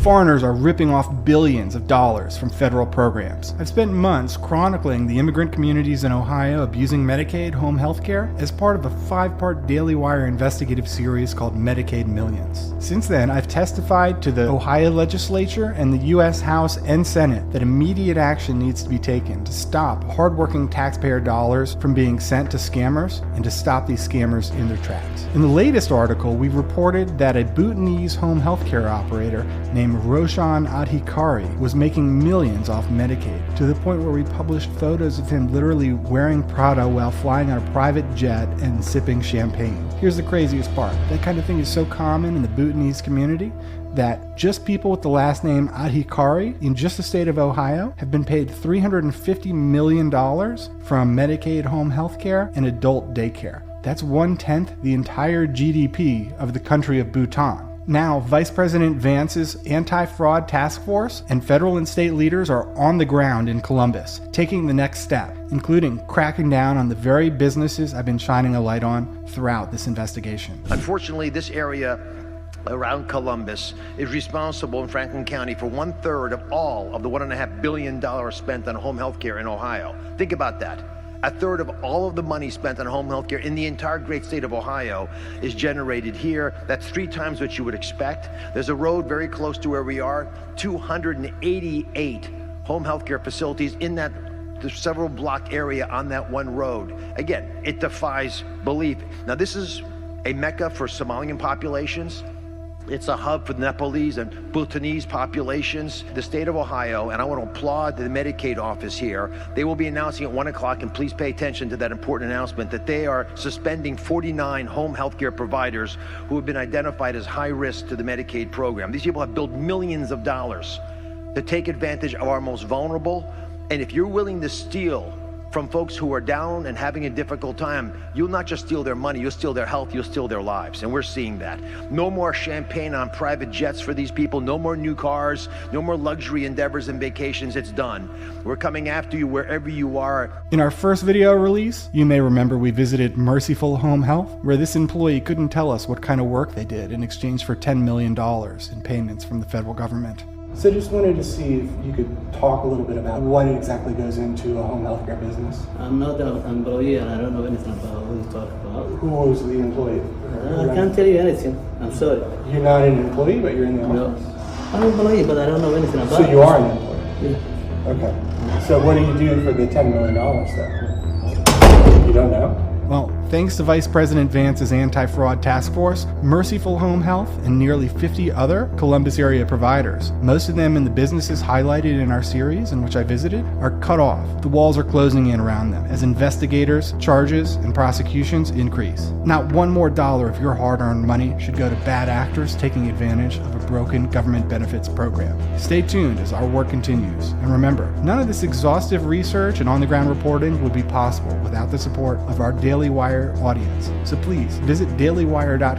Foreigners are ripping off billions of dollars from federal programs. I've spent months chronicling the immigrant communities in Ohio abusing Medicaid home health care as part of a 5-part Daily Wire investigative series called Medicaid Millions. Since then, I've testified to the Ohio legislature and the U.S. House and Senate that immediate action needs to be taken to stop hardworking taxpayer dollars from being sent to scammers and to stop these scammers in their tracks. In the latest article, we reported that a Bhutanese home health care operator named Roshan Adhikari was making millions off Medicaid, to the point where we published photos of him literally wearing Prada while flying on a private jet and sipping champagne. Here's the craziest part. That kind of thing is so common in the Bhutanese community that just people with the last name Adhikari in just the state of Ohio have been paid $350 million from Medicaid home health care and adult daycare. That's 1/10 the entire GDP of the country of Bhutan. Now, Vice President Vance's anti-fraud task force and federal and state leaders are on the ground in Columbus, taking the next step, including cracking down on the very businesses I've been shining a light on throughout this investigation. Unfortunately, this area around Columbus is responsible in Franklin County for 1/3 of all of the $1.5 billion spent on home health care in Ohio. Think about that. 1/3 of all of the money spent on home health care in the entire great state of Ohio is generated here. That's 3 times what you would expect. There's a road very close to where we are, 288 home health care facilities in that several block area on that one road. Again, it defies belief. Now, this is a mecca for Somalian populations. It's a hub for the Nepalese and Bhutanese populations. The state of Ohio, and I want to applaud the Medicaid office here, they will be announcing at 1 o'clock, and please pay attention to that important announcement, that they are suspending 49 home health care providers who have been identified as high risk to the Medicaid program. These people have billed millions of dollars to take advantage of our most vulnerable, and if you're willing to steal from folks who are down and having a difficult time, you'll not just steal their money, you'll steal their health, you'll steal their lives, and we're seeing that. No more champagne on private jets for these people, no more new cars, no more luxury endeavors and vacations. It's done. We're coming after you wherever you are. In our first video release, you may remember we visited Merciful Home Health, where this employee couldn't tell us what kind of work they did in exchange for $10 million in payments from the federal government. So just wanted to see if you could talk a little bit about what exactly goes into a home health care business. I'm not an employee and I don't know anything about what you talk about. Who was the employee? I can't tell you anything. I'm sorry. You're not an employee, but you're in the office? No. I'm an employee, but I don't know anything about it. So you are an employee? Yeah. Okay. So what do you do for the $10 million then? You don't know? Well, thanks to Vice President Vance's anti-fraud task force, Merciful Home Health, and nearly 50 other Columbus area providers, most of them in the businesses highlighted in our series in which I visited, are cut off. The walls are closing in around them as investigators, charges, and prosecutions increase. Not one more dollar of your hard-earned money should go to bad actors taking advantage of a broken government benefits program. Stay tuned as our work continues. And remember, none of this exhaustive research and on-the-ground reporting would be possible without the support of our Daily Wire audience. So please visit dailywire.com